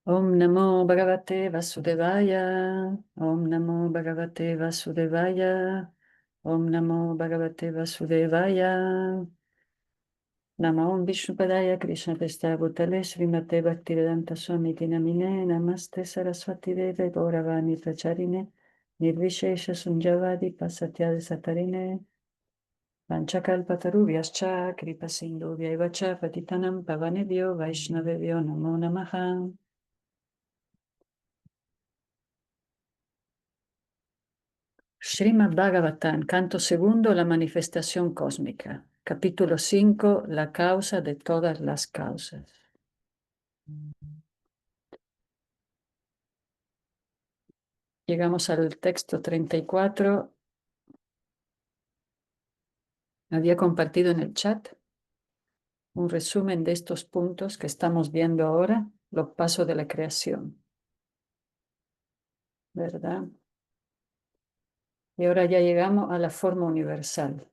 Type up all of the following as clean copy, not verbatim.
Om Namo Bhagavate Vasudevaya. Om Namo Bhagavate Vasudevaya. Om Namo Bhagavate Vasudevaya. Namo Vishnupadaya Krishna Testa Bhutale Srimate Bhaktivedanta Swami Dinamine Namaste Saraswati Deve Gauravani Pracharine Nirvishesha Sunjavadi Pasatyadi Satarine Vanchakalpatarubhyascha Kripa Sindhuvya Patitanam Pavanebhyo Vaishnavebhyo Namo Namaha. Srimad Bhagavatam, canto segundo, la manifestación cósmica. Capítulo 5, la causa de todas las causas. Llegamos al texto 34. Había compartido en el chat un resumen de estos puntos que estamos viendo ahora, los pasos de la creación. ¿Verdad? Y ahora ya llegamos a la forma universal.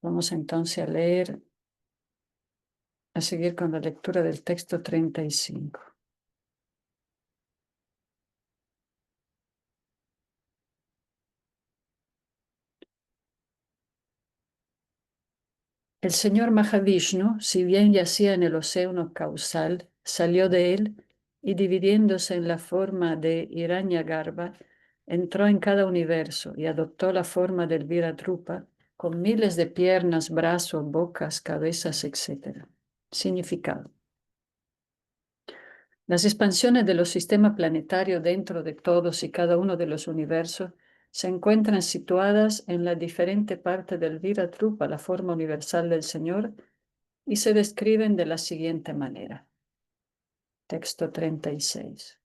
Vamos entonces a leer, a seguir con la lectura del texto 35. El señor Mahavishnu, si bien yacía en el océano causal, salió de él y dividiéndose en la forma de Hiranyagarbha, entró en cada universo y adoptó la forma del Viratrupa, con miles de piernas, brazos, bocas, cabezas, etc. Significado. Las expansiones de los sistemas planetarios dentro de todos y cada uno de los universos se encuentran situadas en la diferente parte del Viratrupa, la forma universal del Señor, y se describen de la siguiente manera. Texto 36.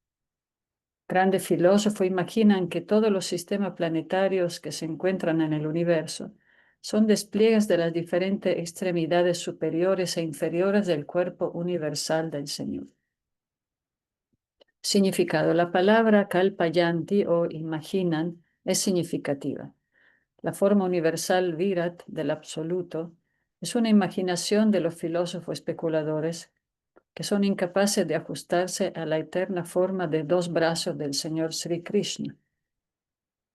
Grandes filósofos imaginan que todos los sistemas planetarios que se encuentran en el universo son despliegues de las diferentes extremidades superiores e inferiores del cuerpo universal del Señor. Significado. La palabra kalpayanti o imaginan es significativa. La forma universal Virat del absoluto es una imaginación de los filósofos especuladores que son incapaces de ajustarse a la eterna forma de dos brazos del Señor Sri Krishna.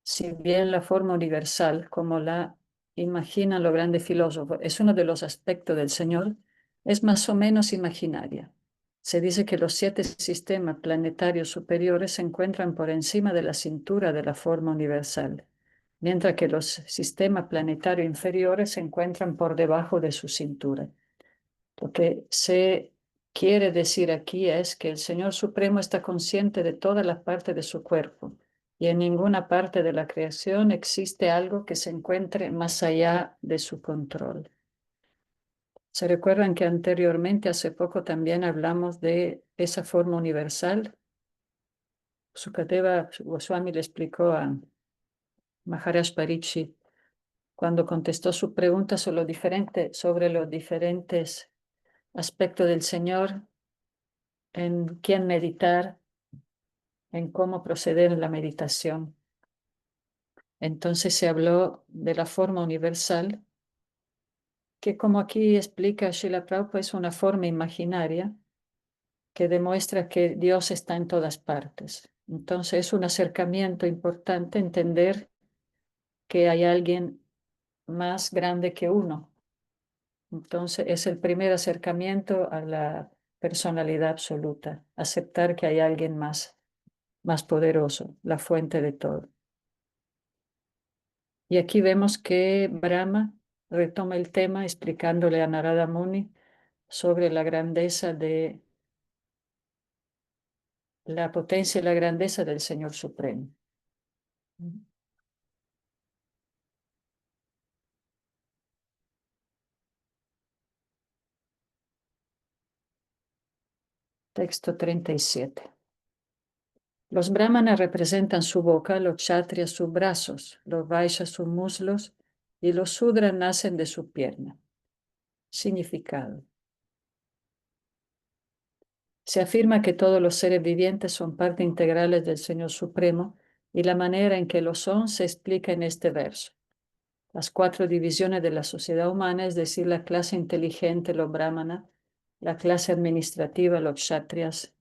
Si bien la forma universal, como la imaginan los grandes filósofos, es uno de los aspectos del Señor, es más o menos imaginaria. Se dice que los 7 sistemas planetarios superiores se encuentran por encima de la cintura de la forma universal, mientras que los sistemas planetarios inferiores se encuentran por debajo de su cintura. Lo que se quiere decir aquí es que el Señor Supremo está consciente de todas las partes de su cuerpo y en ninguna parte de la creación existe algo que se encuentre más allá de su control. ¿Se recuerdan que anteriormente, hace poco, también hablamos de esa forma universal? Sukadeva Goswami le explicó a Maharaj Pariksit cuando contestó su pregunta sobre los diferentes aspectos del Señor, en quién meditar, en cómo proceder en la meditación. Entonces se habló de la forma universal, que como aquí explica Srila Prabhupada, es una forma imaginaria que demuestra que Dios está en todas partes. Entonces es un acercamiento importante entender que hay alguien más grande que uno. Entonces es el primer acercamiento a la personalidad absoluta, aceptar que hay alguien más poderoso, la fuente de todo. Y aquí vemos que Brahma retoma el tema explicándole a Narada Muni sobre la grandeza de la potencia y la grandeza del Señor Supremo. Texto 37. Los brahmanas representan su boca, los kshatriyas sus brazos, los vaishyas sus muslos y los sudras nacen de su pierna. Significado. Se afirma que todos los seres vivientes son parte integrales del Señor Supremo y la manera en que lo son se explica en este verso. Las 4 divisiones de la sociedad humana, es decir, la clase inteligente, los brahmanas, la clase administrativa, los kshatriyas,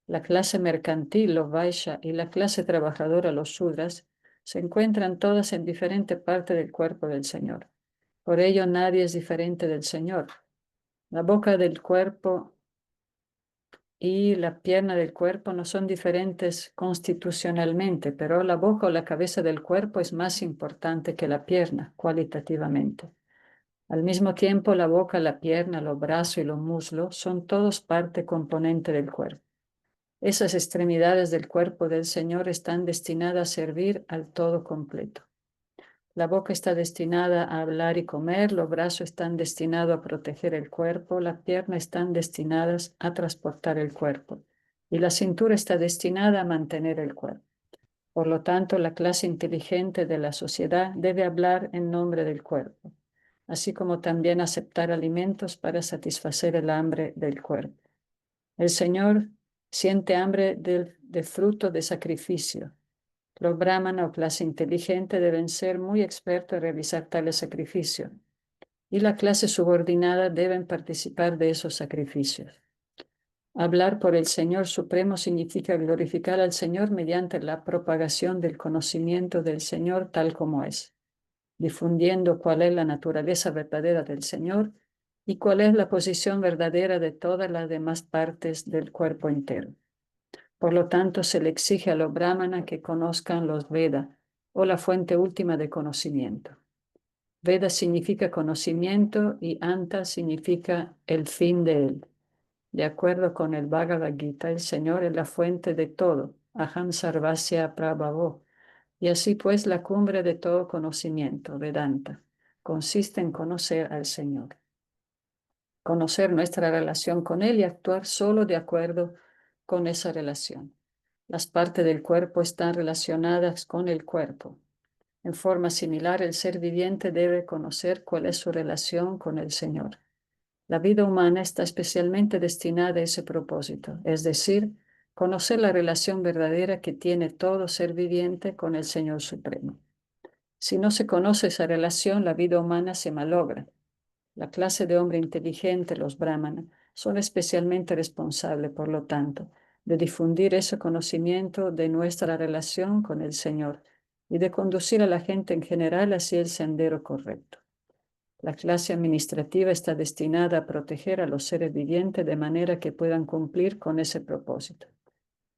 la clase mercantil, los vaishya, y la clase trabajadora, los shudras, se encuentran todas en diferente parte del cuerpo del Señor. Por ello, nadie es diferente del Señor. La boca del cuerpo y la pierna del cuerpo no son diferentes constitucionalmente, pero la boca o la cabeza del cuerpo es más importante que la pierna cualitativamente. Al mismo tiempo, la boca, la pierna, los brazos y los muslos son todos parte componente del cuerpo. Esas extremidades del cuerpo del Señor están destinadas a servir al todo completo. La boca está destinada a hablar y comer, los brazos están destinados a proteger el cuerpo, las piernas están destinadas a transportar el cuerpo y la cintura está destinada a mantener el cuerpo. Por lo tanto, la clase inteligente de la sociedad debe hablar en nombre del cuerpo, así como también aceptar alimentos para satisfacer el hambre del cuerpo. El Señor siente hambre del fruto de sacrificio. Los brahmanas o clase inteligente deben ser muy expertos en realizar tales sacrificios y la clase subordinada deben participar de esos sacrificios. Hablar por el Señor Supremo significa glorificar al Señor mediante la propagación del conocimiento del Señor tal como es, difundiendo cuál es la naturaleza verdadera del Señor y cuál es la posición verdadera de todas las demás partes del cuerpo entero. Por lo tanto, se le exige a los brahmanas que conozcan los Vedas o la fuente última de conocimiento. Veda significa conocimiento y Anta significa el fin de él. De acuerdo con el Bhagavad Gita, el Señor es la fuente de todo, Aham Sarvasya Prabhavo. Y así pues, la cumbre de todo conocimiento, Vedanta, consiste en conocer al Señor. Conocer nuestra relación con Él y actuar solo de acuerdo con esa relación. Las partes del cuerpo están relacionadas con el cuerpo. En forma similar, el ser viviente debe conocer cuál es su relación con el Señor. La vida humana está especialmente destinada a ese propósito, es decir, conocer la relación verdadera que tiene todo ser viviente con el Señor Supremo. Si no se conoce esa relación, la vida humana se malogra. La clase de hombre inteligente, los brahmanas, son especialmente responsables, por lo tanto, de difundir ese conocimiento de nuestra relación con el Señor y de conducir a la gente en general hacia el sendero correcto. La clase administrativa está destinada a proteger a los seres vivientes de manera que puedan cumplir con ese propósito.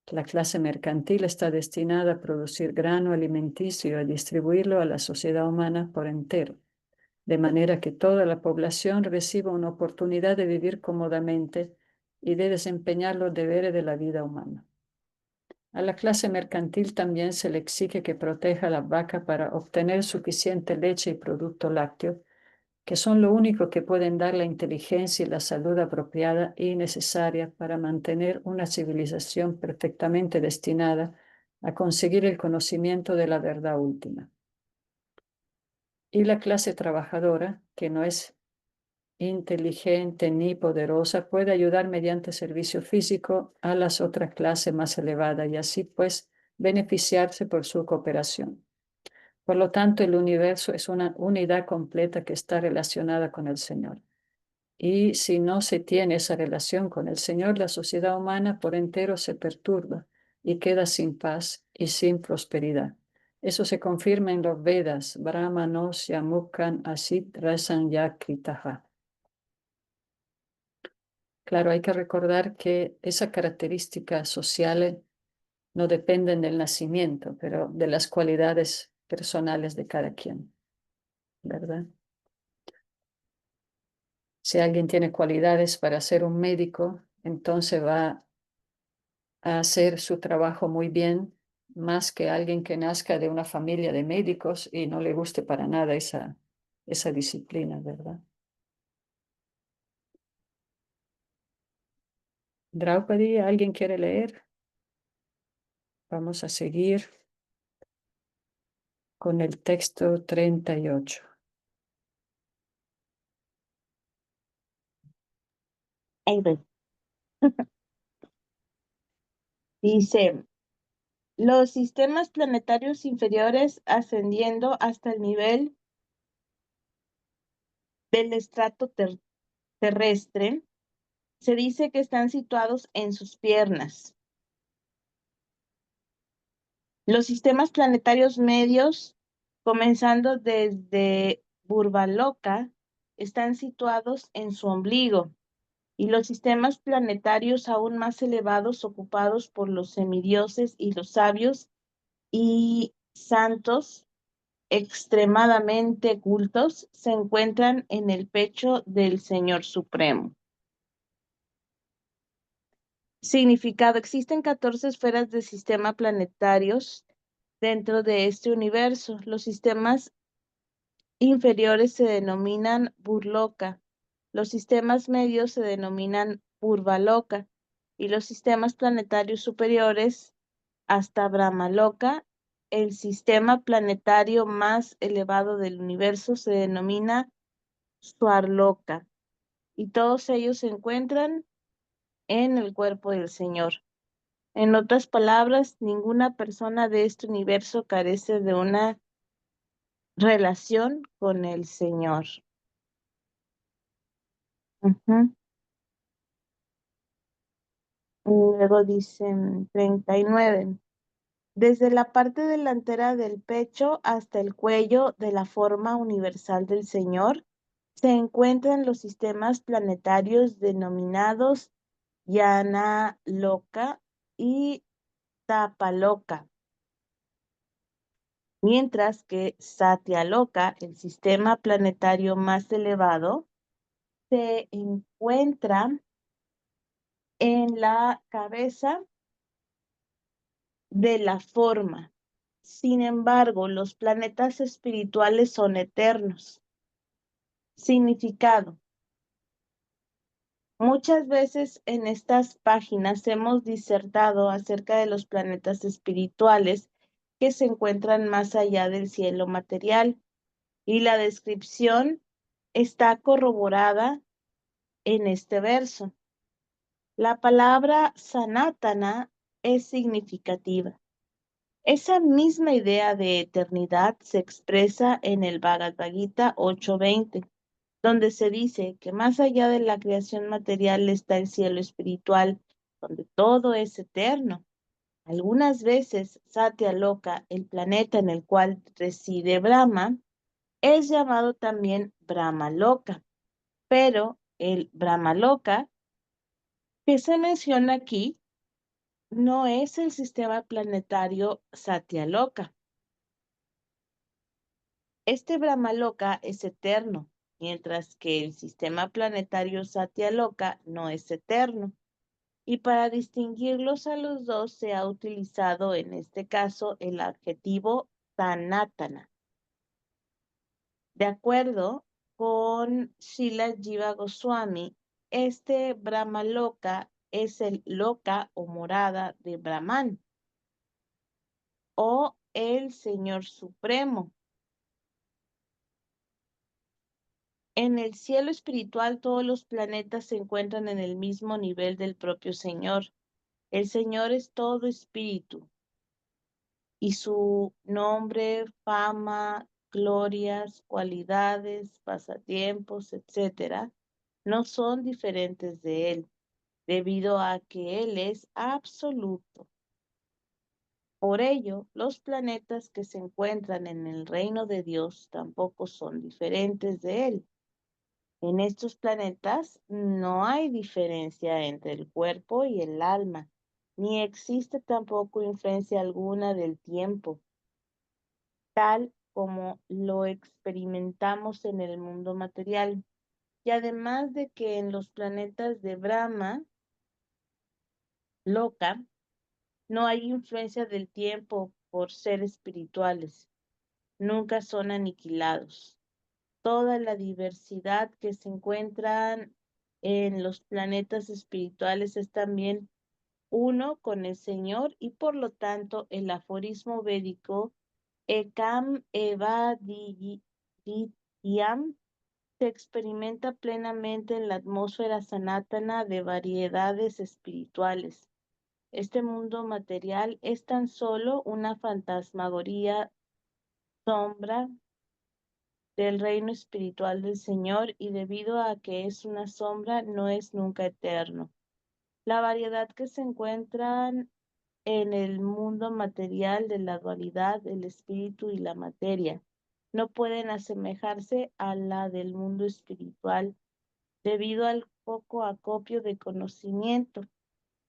La clase mercantil está destinada a producir grano alimenticio y a distribuirlo a la sociedad humana por entero, de manera que toda la población reciba una oportunidad de vivir cómodamente y de desempeñar los deberes de la vida humana. A la clase mercantil también se le exige que proteja la vaca para obtener suficiente leche y producto lácteo, que son lo único que pueden dar la inteligencia y la salud apropiada y necesaria para mantener una civilización perfectamente destinada a conseguir el conocimiento de la verdad última. Y la clase trabajadora, que no es inteligente ni poderosa, puede ayudar mediante servicio físico a las otras clases más elevadas y así pues beneficiarse por su cooperación. Por lo tanto, el universo es una unidad completa que está relacionada con el Señor. Y si no se tiene esa relación con el Señor, la sociedad humana por entero se perturba y queda sin paz y sin prosperidad. Eso se confirma en los Vedas, Brahmanosya Mukhan Asit Rasan Yakritaha. Claro, hay que recordar que esas características sociales no dependen del nacimiento, pero de las cualidades personales de cada quien, ¿verdad? Si alguien tiene cualidades para ser un médico, entonces va a hacer su trabajo muy bien, más que alguien que nazca de una familia de médicos y no le guste para nada esa disciplina, ¿verdad? Draupadi, ¿alguien quiere leer? Vamos a seguir con el texto 38. Ahí voy. Dice, los sistemas planetarios inferiores ascendiendo hasta el nivel del estrato terrestre, se dice que están situados en sus piernas. Los sistemas planetarios medios, comenzando desde Burbaloca, están situados en su ombligo, y los sistemas planetarios aún más elevados, ocupados por los semidioses y los sabios y santos extremadamente cultos, se encuentran en el pecho del Señor Supremo. Significado: existen 14 esferas de sistema planetarios dentro de este universo. Los sistemas inferiores se denominan Burloca, los sistemas medios se denominan Purvaloka y los sistemas planetarios superiores hasta Brahmaloka. El sistema planetario más elevado del universo se denomina Swarloka y todos ellos se encuentran en el cuerpo del Señor. En otras palabras, ninguna persona de este universo carece de una relación con el Señor. Luego dicen 39. Desde la parte delantera del pecho hasta el cuello de la forma universal del Señor se encuentran los sistemas planetarios denominados Yana Loka y Tapaloka, mientras que Satya Loka, el sistema planetario más elevado, se encuentra en la cabeza de la forma. Sin embargo, los planetas espirituales son eternos. Significado: muchas veces en estas páginas hemos disertado acerca de los planetas espirituales que se encuentran más allá del cielo material, y la descripción está corroborada en este verso. La palabra Sanatana es significativa. Esa misma idea de eternidad se expresa en el Bhagavad Gita 8:20, donde se dice que más allá de la creación material está el cielo espiritual, donde todo es eterno. Algunas veces Satya Loka, el planeta en el cual reside Brahma, es llamado también Brahma Loka, pero el Brahma Loka que se menciona aquí no es el sistema planetario Satya Loka. Este Brahmaloka es eterno, mientras que el sistema planetario Satya Loka no es eterno. Y para distinguirlos a los dos se ha utilizado en este caso el adjetivo Sanatana. De acuerdo con Srila Jiva Goswami, este Brahmaloka es el Loka o morada de Brahman, o el Señor Supremo. En el cielo espiritual todos los planetas se encuentran en el mismo nivel del propio Señor. El Señor es todo espíritu y su nombre, fama, glorias, cualidades, pasatiempos, etcétera, no son diferentes de Él, debido a que Él es absoluto. Por ello, los planetas que se encuentran en el reino de Dios tampoco son diferentes de Él. En estos planetas no hay diferencia entre el cuerpo y el alma, ni existe tampoco influencia alguna del tiempo, tal como lo experimentamos en el mundo material. Y además de que en los planetas de Brahma, Loka, no hay influencia del tiempo por ser espirituales, nunca son aniquilados. Toda la diversidad que se encuentran en los planetas espirituales es también uno con el Señor, y por lo tanto el aforismo védico Ekam Eva Dityam se experimenta plenamente en la atmósfera sanatana de variedades espirituales. Este mundo material es tan solo una fantasmagoría, sombra del reino espiritual del Señor y debido a que es una sombra, no es nunca eterno. La variedad que se encuentran en el mundo material de la dualidad, el espíritu y la materia, no pueden asemejarse a la del mundo espiritual debido al poco acopio de conocimiento.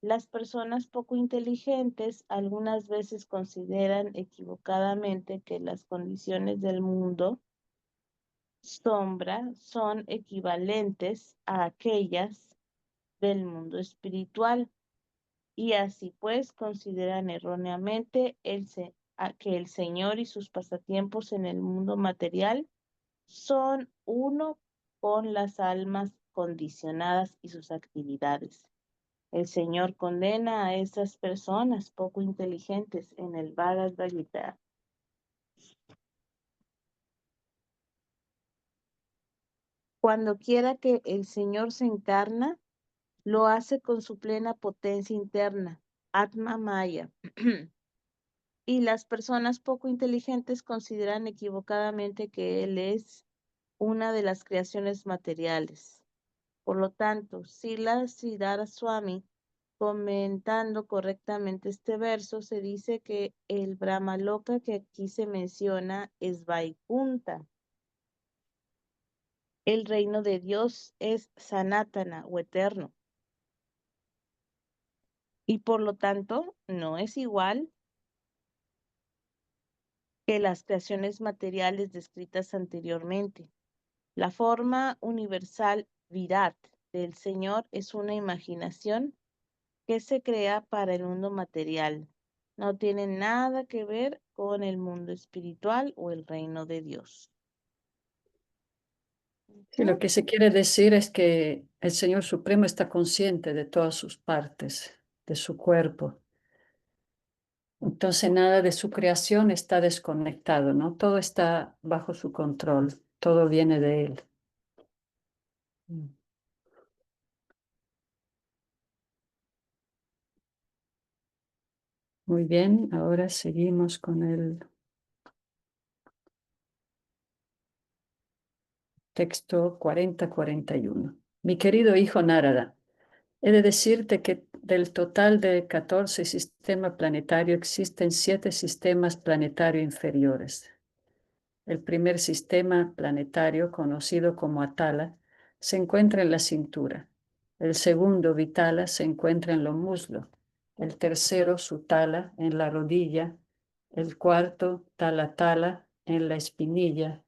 Las personas poco inteligentes algunas veces consideran equivocadamente que las condiciones del mundo sombra son equivalentes a aquellas del mundo espiritual y así pues consideran erróneamente que el Señor y sus pasatiempos en el mundo material son uno con las almas condicionadas y sus actividades. El Señor condena a esas personas poco inteligentes en el Bhagavad Gita. Cuando quiera que el Señor se encarna, lo hace con su plena potencia interna, Atma Maya. Y las personas poco inteligentes consideran equivocadamente que Él es una de las creaciones materiales. Por lo tanto, Srila Sridhara Swami, comentando correctamente este verso, se dice que el Brahmaloka que aquí se menciona es Vaikunta. El reino de Dios es Sanatana o eterno. Y por lo tanto, no es igual que las creaciones materiales descritas anteriormente. La forma universal Virat del Señor es una imaginación que se crea para el mundo material. No tiene nada que ver con el mundo espiritual o el reino de Dios. Y lo que se quiere decir es que el Señor Supremo está consciente de todas sus partes, de su cuerpo. Entonces nada de su creación está desconectado, ¿no? Todo está bajo su control, todo viene de Él. Mm. Muy bien, ahora seguimos con el texto 40-41. Mi querido hijo Narada, he de decirte que del total de 14 sistemas planetarios existen 7 sistemas planetarios inferiores. El primer sistema planetario, conocido como Atala, se encuentra en la cintura. El segundo, Vitala, se encuentra en los muslos. El tercero, Sutala, en la rodilla. El cuarto, Talatala, en la espinilla.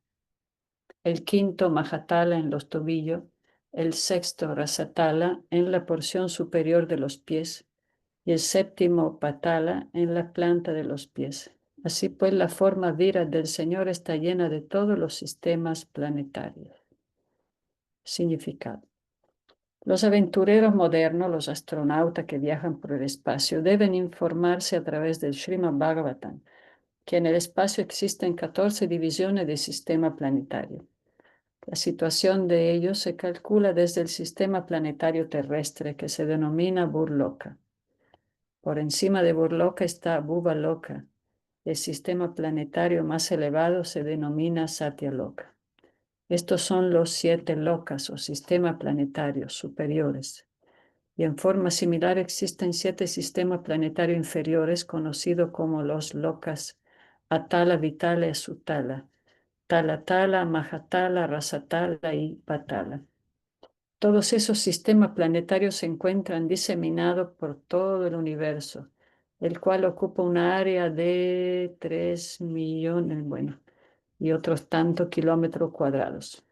El quinto, Mahatala, en los tobillos. El sexto, Rasatala, en la porción superior de los pies. Y el séptimo, Patala, en la planta de los pies. Así pues, la forma vira del Señor está llena de todos los sistemas planetarios. Significado. Los aventureros modernos, los astronautas que viajan por el espacio, deben informarse a través del Srimad Bhagavatam, que en el espacio existen 14 divisiones de sistema planetario. La situación de ellos se calcula desde el sistema planetario terrestre, que se denomina Burloka. Por encima de Burloka está Bhuvaloka. El sistema planetario más elevado se denomina Satyaloka. Estos son los 7 lokas o sistemas planetarios superiores. Y en forma similar existen 7 sistemas planetarios inferiores conocidos como los lokas Atala, Vitala y Sutala, Talatala, Mahatala, Rasatala y Patala. Todos esos sistemas planetarios se encuentran diseminados por todo el universo, el cual ocupa una área de 3 millones, bueno, y otros tantos kilómetros cuadrados.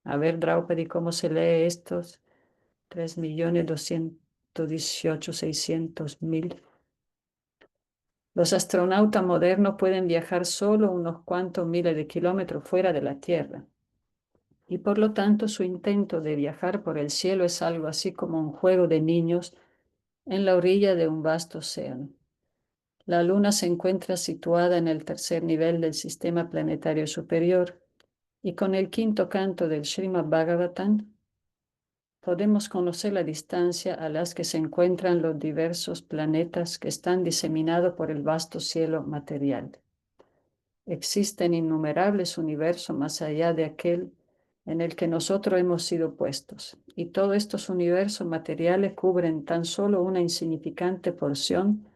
A ver, Draupadi, ¿cómo se lee estos? 3.218.600.000. Los astronautas modernos pueden viajar solo unos cuantos miles de kilómetros fuera de la Tierra. Y por lo tanto su intento de viajar por el cielo es algo así como un juego de niños en la orilla de un vasto océano. La Luna se encuentra situada en el tercer nivel del sistema planetario superior y con el quinto canto del Srimad Bhagavatam podemos conocer la distancia a las que se encuentran los diversos planetas que están diseminados por el vasto cielo material. Existen innumerables universos más allá de aquel en el que nosotros hemos sido puestos, y todos estos universos materiales cubren tan solo una insignificante porción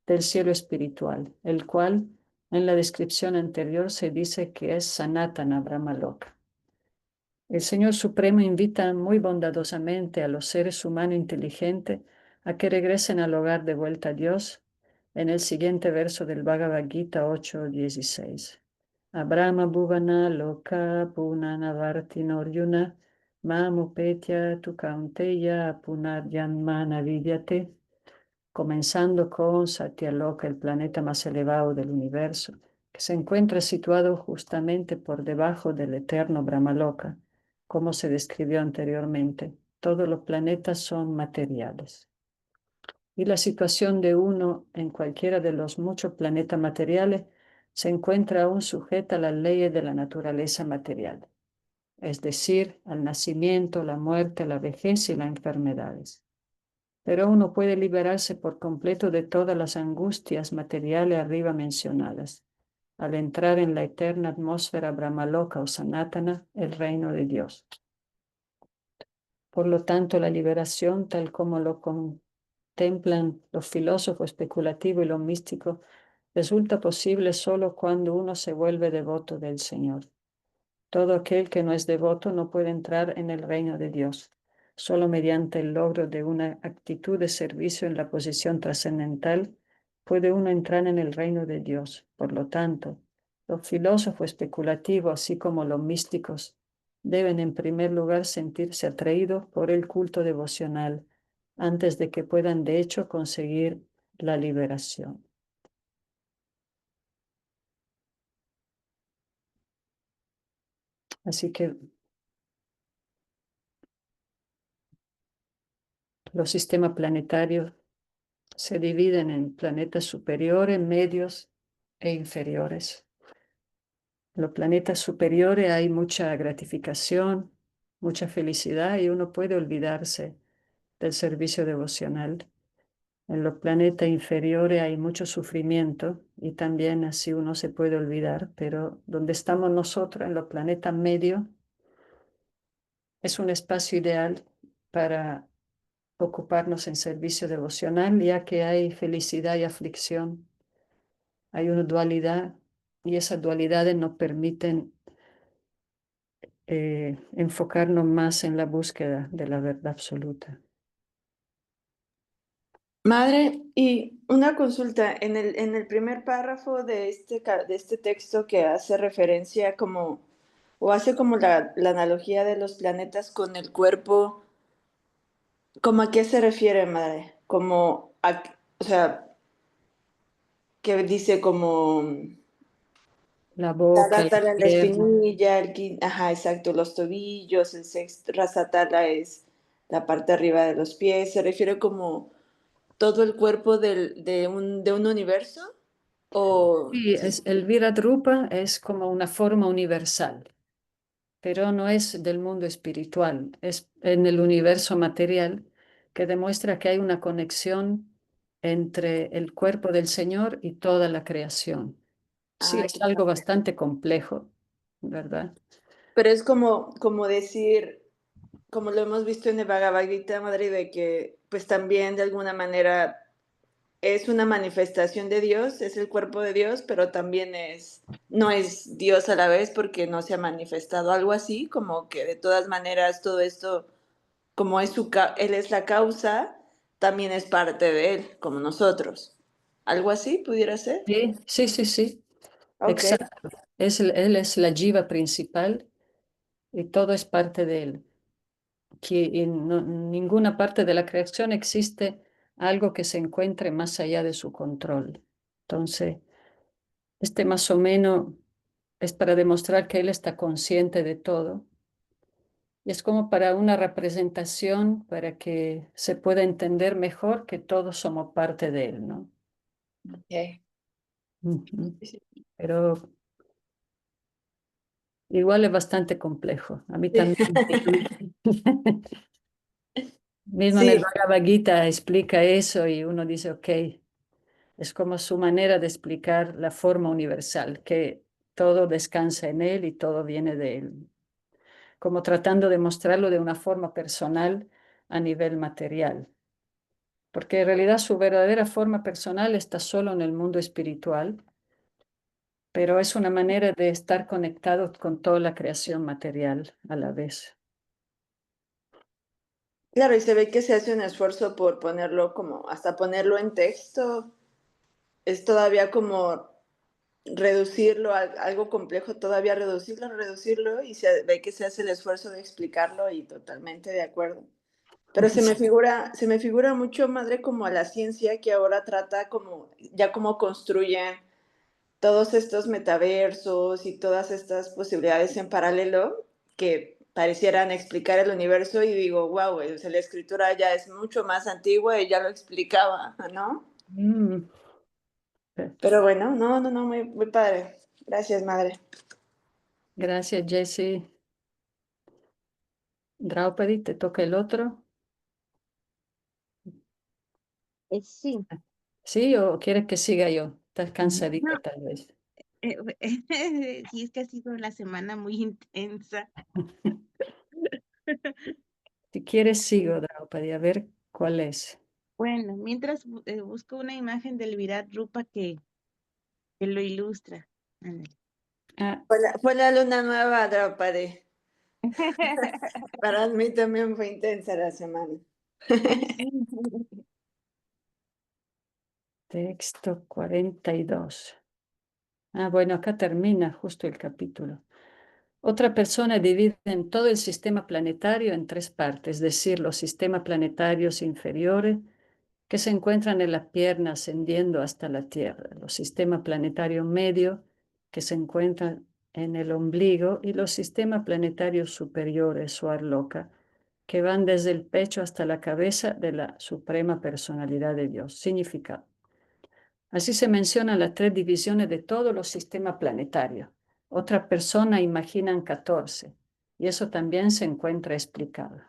del cielo espiritual, el cual en la descripción anterior se dice que es Sanatana Brahmaloka. El Señor Supremo invita muy bondadosamente a los seres humanos inteligentes a que regresen al hogar de vuelta a Dios en el siguiente verso del Bhagavad Gita 8:16. Abrahma bhuvana loka punana vartino Arjuna mamupetya tu kaunteya punaryanmana vidyate, comenzando con Satyaloka, el planeta más elevado del universo, que se encuentra situado justamente por debajo del eterno Brahmaloka, como se describió anteriormente. Todos los planetas son materiales. Y la situación de uno en cualquiera de los muchos planetas materiales se encuentra aún sujeta a las leyes de la naturaleza material, es decir, al nacimiento, la muerte, la vejez y las enfermedades. Pero uno puede liberarse por completo de todas las angustias materiales arriba mencionadas, al entrar en la eterna atmósfera Brahmaloka o Sanatana, el reino de Dios. Por lo tanto, la liberación, tal como lo contemplan los filósofos especulativos y los místicos, resulta posible solo cuando uno se vuelve devoto del Señor. Todo aquel que no es devoto no puede entrar en el reino de Dios. Solo mediante el logro de una actitud de servicio en la posición trascendental puede uno entrar en el reino de Dios. Por lo tanto, los filósofos especulativos, así como los místicos, deben en primer lugar sentirse atraídos por el culto devocional antes de que puedan de hecho conseguir la liberación. Así que los sistemas planetarios se dividen en planetas superiores, medios e inferiores. En los planetas superiores hay mucha gratificación, mucha felicidad y uno puede olvidarse del servicio devocional. En los planetas inferiores hay mucho sufrimiento y también así uno se puede olvidar, pero donde estamos nosotros, en los planetas medios, es un espacio ideal para ocuparnos en servicio devocional, ya que hay felicidad y aflicción. Hay una dualidad y esas dualidades nos permiten enfocarnos más en la búsqueda de la verdad absoluta. Madre, y una consulta, en el primer párrafo de de este texto que hace referencia como, o hace como la analogía de los planetas con el cuerpo, ¿cómo a qué se refiere, madre? Como, o sea, que dice como, La boca, la la pierna. espinilla, ajá, exacto, los tobillos, el sexto, Rasatala es la parte arriba de los pies, se refiere como todo el cuerpo de un universo, o... Sí, el Virat Rupa es como una forma universal, pero no es del mundo espiritual, es en el universo material que demuestra que hay una conexión entre el cuerpo del Señor y toda la creación. Sí, Ah, es algo bastante complejo, ¿verdad? pero es como decir, como lo hemos visto en el Bhagavad Gita, Madre, de que pues también de alguna manera es una manifestación de Dios, es el cuerpo de Dios, pero también no es Dios a la vez porque no se ha manifestado algo así, como que de todas maneras todo esto, como es Él es la causa, también es parte de Él, como nosotros. ¿Algo así pudiera ser? Sí, sí, sí, sí, Ok. exacto. Él es la jiva principal y todo es parte de él. Que en ninguna parte de la creación existe algo que se encuentre más allá de su control. Entonces, este más o menos es para demostrar que él está consciente de todo. Y es como para una representación, para que se pueda entender mejor que todos somos parte de él, ¿no? Ok. Ujú. Sí, Pero igual es bastante complejo. A mí sí. también. Mismo en el Sí, Bhagavad Gita explica eso y uno dice, ok, es como su manera de explicar la forma universal, que todo descansa en Él y todo viene de Él, como tratando de mostrarlo de una forma personal a nivel material, porque en realidad su verdadera forma personal está solo en el mundo espiritual, pero es una manera de estar conectado con toda la creación material a la vez. Claro, y se ve que se hace un esfuerzo por ponerlo como, hasta ponerlo en texto. Es todavía como reducirlo a algo complejo, todavía reducirlo, y se ve que se hace el esfuerzo de explicarlo y totalmente de acuerdo. Pero se me figura mucho, madre, como a la ciencia que ahora trata como, ya como construyen todos estos metaversos y todas estas posibilidades en paralelo que parecieran explicar el universo y digo, wow, o sea, la escritura ya es mucho más antigua y ya lo explicaba, ¿no? Mm. Pero bueno, no, muy padre. Gracias, madre. Gracias, Jessie. Draupadi, ¿te toca el otro? Sí. ¿Sí? ¿O quieres que siga yo? Estás cansadita No, tal vez. sí, es que ha sido la semana muy intensa. Si quieres, sigo, Draupadi, a ver cuál es. Bueno, mientras busco una imagen del Virat Rupa que lo ilustra. Ándale. Ah, Fue la luna nueva, Draupadi. Para mí también fue intensa la semana. Sí. texto 42. Ah, bueno, acá termina justo el capítulo. Otra persona divide en todo el sistema planetario en tres partes, es decir, los sistemas planetarios inferiores que se encuentran en la pierna ascendiendo hasta la Tierra, los sistemas planetarios medios que se encuentran en el ombligo y los sistemas planetarios superiores o arloca que van desde el pecho hasta la cabeza de la suprema personalidad de Dios. Significado. Así se mencionan las tres divisiones de todos los sistemas planetarios. Otra persona imaginan 14 y eso también se encuentra explicado.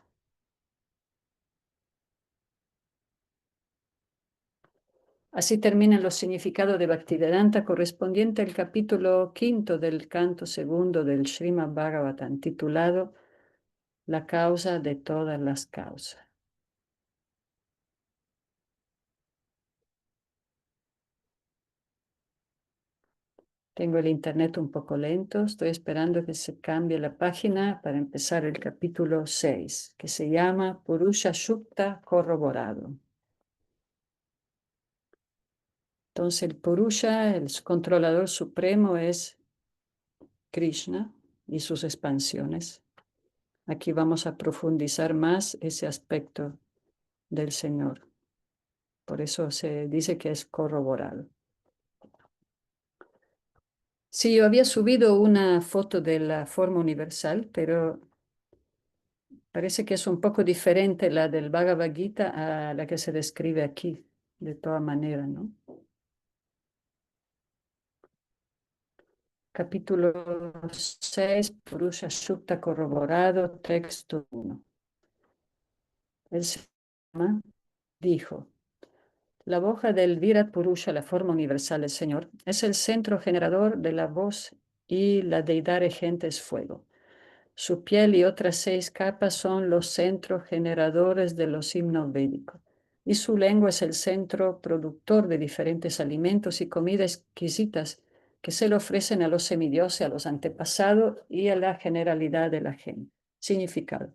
Así terminan los significados de Bhaktivedanta correspondiente al capítulo quinto del canto segundo del Srimad Bhagavatam, titulado La causa de todas las causas. Tengo el internet un poco lento, estoy esperando que se cambie la página para empezar el capítulo 6, que se llama Purusha Shukta corroborado. Entonces el Purusha, el controlador supremo, es Krishna y sus expansiones. Aquí vamos a profundizar más ese aspecto del Señor. Por eso se dice que es corroborado. Sí, yo había subido una foto de la forma universal, pero parece que es un poco diferente la del Bhagavad Gita a la que se describe aquí, de todas maneras, ¿no? Capítulo 6, Purusha Sukta corroborado, texto 1. El Señor dijo, la hoja del Virat Purusha, la forma universal del Señor, es el centro generador de la voz y la deidad regente es fuego. Su piel y otras 6 capas son los centros generadores de los himnos védicos. Y su lengua es el centro productor de diferentes alimentos y comidas exquisitas que se le ofrecen a los semidioses, a los antepasados y a la generalidad de la gente. Significado.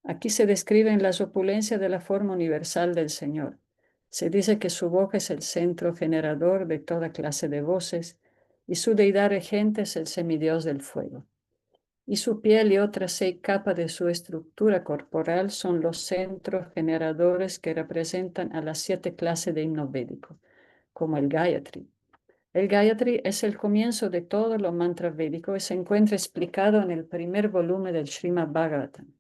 Aquí se describen las opulencias de la forma universal del Señor. Se dice que su boca es el centro generador de toda clase de voces y su deidad regente es el semidios del fuego. Y su piel y otras 6 capas de su estructura corporal son los centros generadores que representan a las 7 clases de himno védico, como el Gayatri. El Gayatri es el comienzo de todos los mantras védicos y se encuentra explicado en el primer volumen del Srimad Bhagavatam.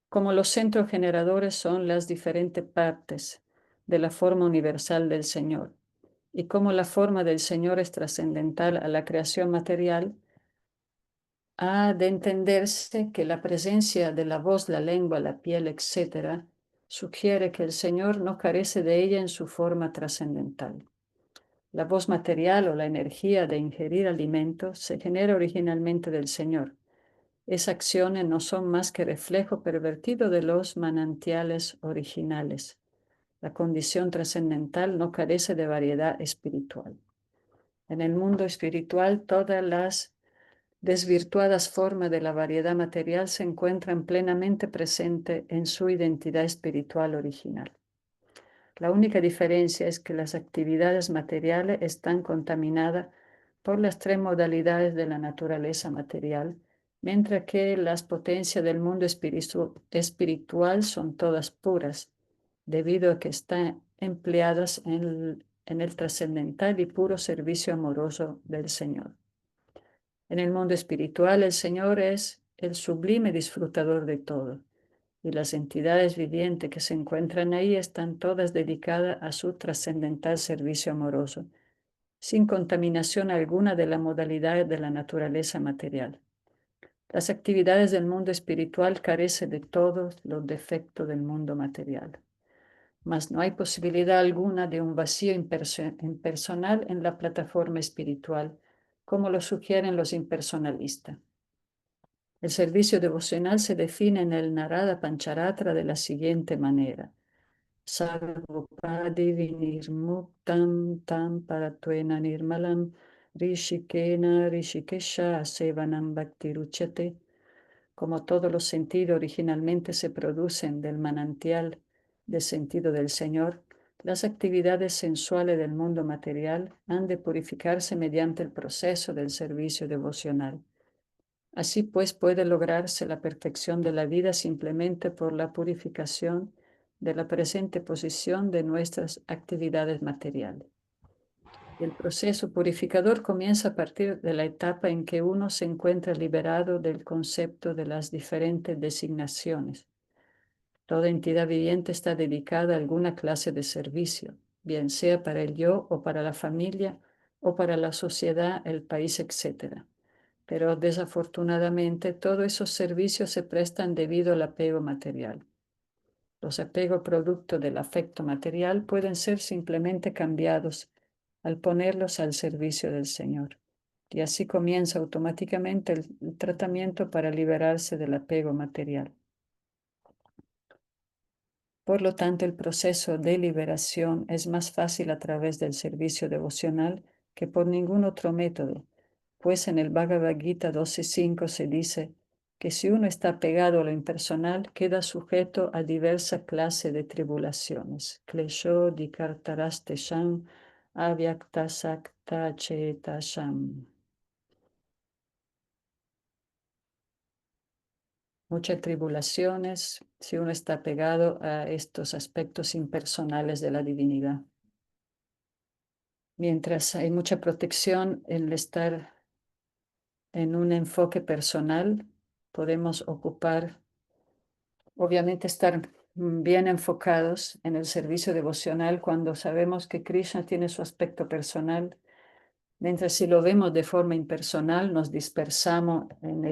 Como los centros generadores son las diferentes partes de la forma universal del Señor, y como la forma del Señor es trascendental a la creación material, ha de entenderse que la presencia de la voz, la lengua, la piel, etc., sugiere que el Señor no carece de ella en su forma trascendental. La voz material o la energía de ingerir alimentos se genera originalmente del Señor. Esas acciones no son más que reflejo pervertido de los manantiales originales. La condición trascendental no carece de variedad espiritual. En el mundo espiritual, todas las desvirtuadas formas de la variedad material se encuentran plenamente presentes en su identidad espiritual original. La única diferencia es que las actividades materiales están contaminadas por las tres modalidades de la naturaleza material, mientras que las potencias del mundo espiritual son todas puras, debido a que están empleadas en el trascendental y puro servicio amoroso del Señor. En el mundo espiritual, el Señor es el sublime disfrutador de todo, y las entidades vivientes que se encuentran ahí están todas dedicadas a su trascendental servicio amoroso, sin contaminación alguna de la modalidad de la naturaleza material. Las actividades del mundo espiritual carecen de todos los defectos del mundo material, mas no hay posibilidad alguna de un vacío impersonal en la plataforma espiritual, como lo sugieren los impersonalistas. El servicio devocional se define en el Narada Pancharatra de la siguiente manera: Sarvopadi vinirmuktam tam paratuena nirmalam rishikena rishikesha sevanam bhaktiruchyate. Como todos los sentidos originalmente se producen del manantial de sentido del Señor, las actividades sensuales del mundo material han de purificarse mediante el proceso del servicio devocional. Así pues puede lograrse la perfección de la vida simplemente por la purificación de la presente posición de nuestras actividades materiales. El proceso purificador comienza a partir de la etapa en que uno se encuentra liberado del concepto de las diferentes designaciones. Toda entidad viviente está dedicada a alguna clase de servicio, bien sea para el yo o para la familia o para la sociedad, el país, etc. Pero desafortunadamente todos esos servicios se prestan debido al apego material. Los apegos producto del afecto material pueden ser simplemente cambiados al ponerlos al servicio del Señor. Y así comienza automáticamente el tratamiento para liberarse del apego material. Por lo tanto, el proceso de liberación es más fácil a través del servicio devocional que por ningún otro método, pues en el Bhagavad Gita 12.5 se dice que si uno está pegado a lo impersonal, queda sujeto a diversas clases de tribulaciones. Klesho dikartaraste sham avyakta sakta cheta sham. Muchas tribulaciones si uno está pegado a estos aspectos impersonales de la divinidad. Mientras hay mucha protección en el estar en un enfoque personal, podemos ocupar, obviamente estar bien enfocados en el servicio devocional cuando sabemos que Krishna tiene su aspecto personal. Mientras si lo vemos de forma impersonal, nos dispersamos en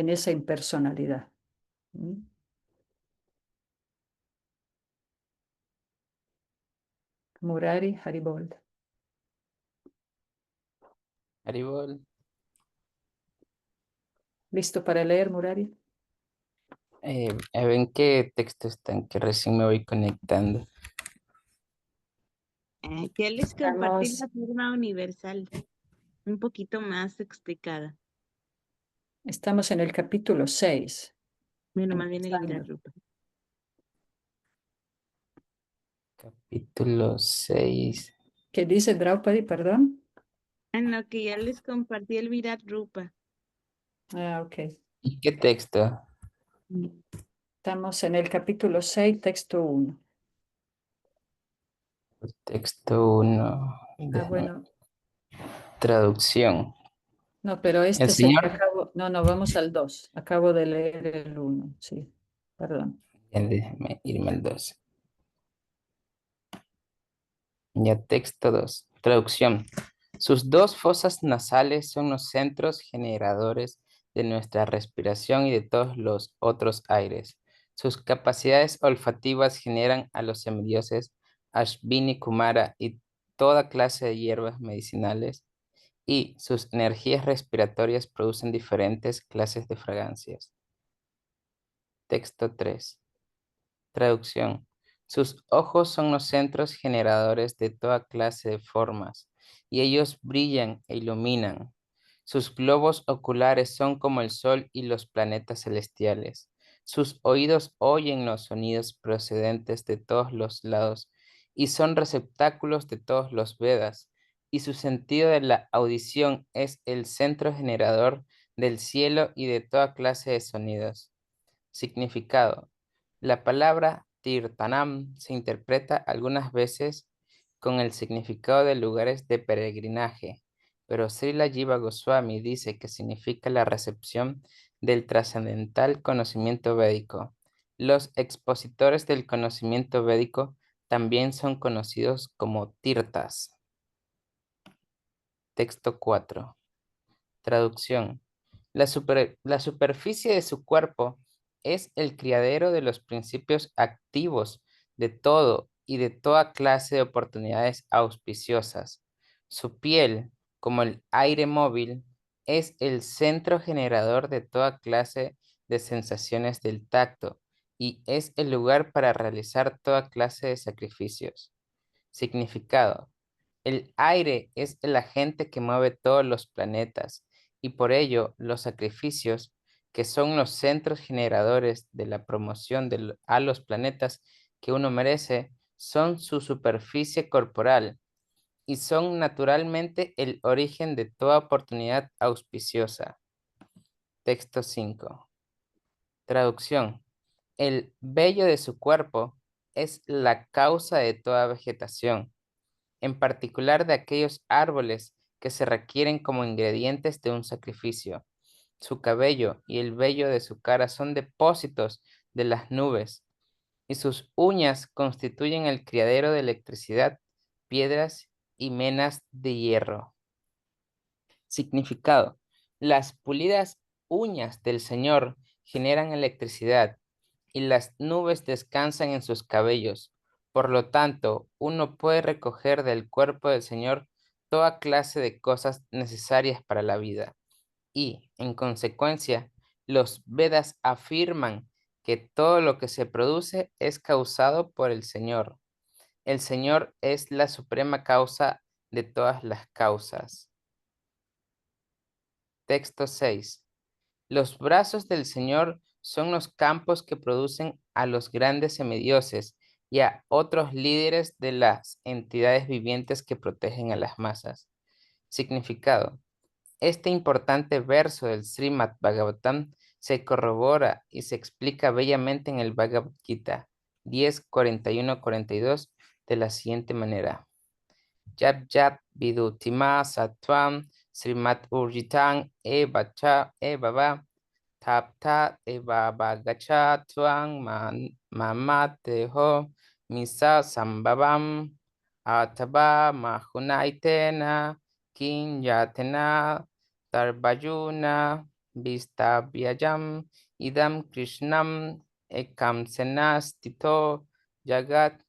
esa impersonalidad. Murari Haribol. Haribol. ¿Listo para leer, Murari? A ver en qué texto están, que recién me voy conectando. Ya les compartí Estamos, la forma universal, un poquito más explicada. estamos en el capítulo 6. Bueno, más bien el Empezando. Virarupa. Capítulo 6. ¿Qué dice Draupadi, perdón? No, que ya les compartí el Virarupa. Ok. ¿Y qué texto? Estamos en el capítulo 6, texto 1. Texto 1. Bueno. Traducción. No, pero El este es el que Señor, acabo. No, vamos al 2. Acabo de leer el 1. Sí, perdón. déjeme irme al 2. Ya texto 2. Traducción. Sus dos fosas nasales son los centros generadores de nuestra respiración y de todos los otros aires. Sus capacidades olfativas generan a los semidioses Ashvini Kumara y toda clase de hierbas medicinales y sus energías respiratorias producen diferentes clases de fragancias. Texto 3. Traducción. Sus ojos son los centros generadores de toda clase de formas, y ellos brillan e iluminan. Sus globos oculares son como el sol y los planetas celestiales. Sus oídos oyen los sonidos procedentes de todos los lados y son receptáculos de todos los Vedas. Y su sentido de la audición es el centro generador del cielo y de toda clase de sonidos. Significado. La palabra Tirtanam se interpreta algunas veces con el significado de lugares de peregrinaje, pero Srila Jiva Goswami dice que significa la recepción del trascendental conocimiento védico. Los expositores del conocimiento védico también son conocidos como tirtas. Texto 4. Traducción. La superficie de su cuerpo es el criadero de los principios activos de todo y de toda clase de oportunidades auspiciosas. Su piel, como el aire móvil, es el centro generador de toda clase de sensaciones del tacto y es el lugar para realizar toda clase de sacrificios. Significado. El aire es el agente que mueve todos los planetas y por ello los sacrificios, que son los centros generadores de la promoción a los planetas que uno merece, son su superficie corporal y son naturalmente el origen de toda oportunidad auspiciosa. Texto 5. Traducción. El vello de su cuerpo es la causa de toda vegetación, en particular de aquellos árboles que se requieren como ingredientes de un sacrificio. Su cabello y el vello de su cara son depósitos de las nubes, y sus uñas constituyen el criadero de electricidad, piedras y menas de hierro. Significado. Las pulidas uñas del Señor generan electricidad y las nubes descansan en sus cabellos. Por lo tanto, uno puede recoger del cuerpo del Señor toda clase de cosas necesarias para la vida. Y, en consecuencia, los Vedas afirman que todo lo que se produce es causado por el Señor. El Señor es la suprema causa de todas las causas. Texto 6. Los brazos del Señor son los campos que producen a los grandes semidioses y a otros líderes de las entidades vivientes que protegen a las masas. Significado. Este importante verso del Srimad Bhagavatam se corrobora y se explica bellamente en el Bhagavad Gita 10:41-42 de la siguiente manera. Yat yat vidutima satvam Srimad Urjitan evacha evava tapta evabagacha tuang mamateho misa sambhavam ataba mahunaitena kinyatena tarbajuna vistavyajam idam krishnam ekamsenastito jagat.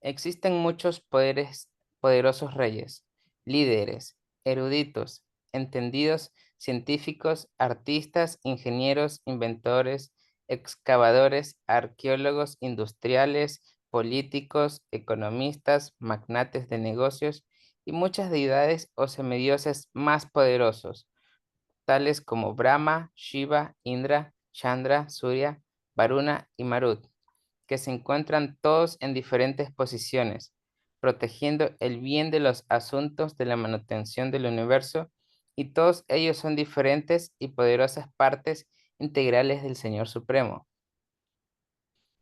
Existen muchos poderosos reyes, líderes, eruditos, entendidos, científicos, artistas, ingenieros, inventores, excavadores, arqueólogos, industriales, políticos, economistas, magnates de negocios y muchas deidades o semidioses más poderosos, tales como Brahma, Shiva, Indra, Chandra, Surya, Varuna y Marut, que se encuentran todos en diferentes posiciones, protegiendo el bien de los asuntos de la manutención del universo, y todos ellos son diferentes y poderosas partes integrales del Señor Supremo.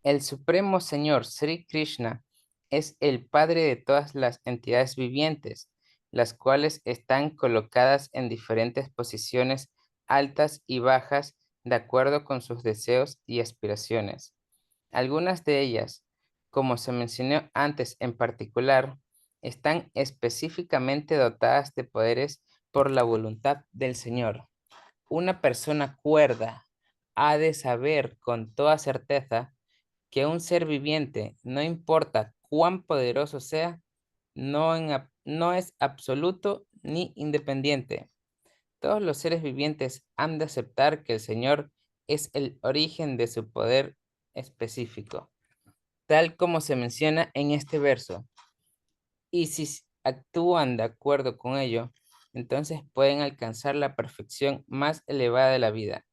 El Supremo Señor Sri Krishna es el Padre de todas las entidades vivientes, las cuales están colocadas en diferentes posiciones altas y bajas de acuerdo con sus deseos y aspiraciones. Algunas de ellas, como se mencionó antes en particular, están específicamente dotadas de poderes por la voluntad del Señor. Una persona cuerda ha de saber con toda certeza que un ser viviente, no importa cuán poderoso sea, no en no es absoluto ni independiente. Todos los seres vivientes han de aceptar que el Señor es el origen de su poder específico, tal como se menciona en este verso. Y si actúan de acuerdo con ello, entonces pueden alcanzar la perfección más elevada de la vida,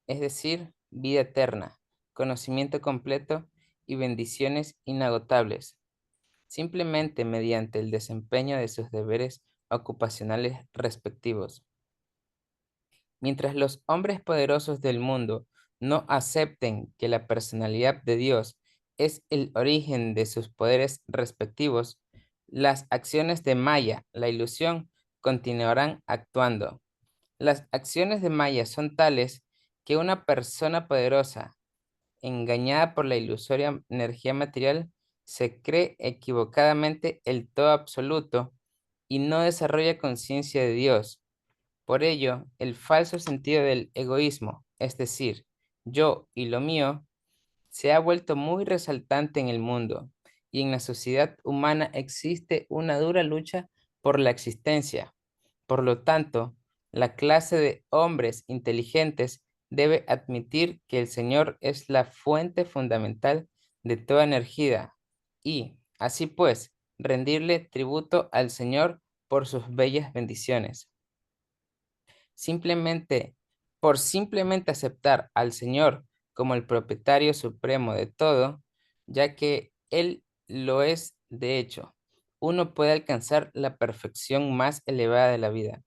es decir, vida eterna, conocimiento completo y bendiciones inagotables, simplemente mediante el desempeño de sus deberes ocupacionales respectivos. Mientras los hombres poderosos del mundo no acepten que la personalidad de Dios es el origen de sus poderes respectivos, las acciones de Maya, la ilusión, continuarán actuando. Las acciones de Maya son tales que una persona poderosa, engañada por la ilusoria energía material, se cree equivocadamente el todo absoluto y no desarrolla conciencia de Dios. Por ello, el falso sentido del egoísmo, es decir, yo y lo mío, se ha vuelto muy resaltante en el mundo, y en la sociedad humana existe una dura lucha por la existencia. Por lo tanto, la clase de hombres inteligentes debe admitir que el Señor es la fuente fundamental de toda energía y, así pues, rendirle tributo al Señor por sus bellas bendiciones. Simplemente aceptar al Señor como el propietario supremo de todo, ya que Él lo es de hecho, uno puede alcanzar la perfección más elevada de la vida.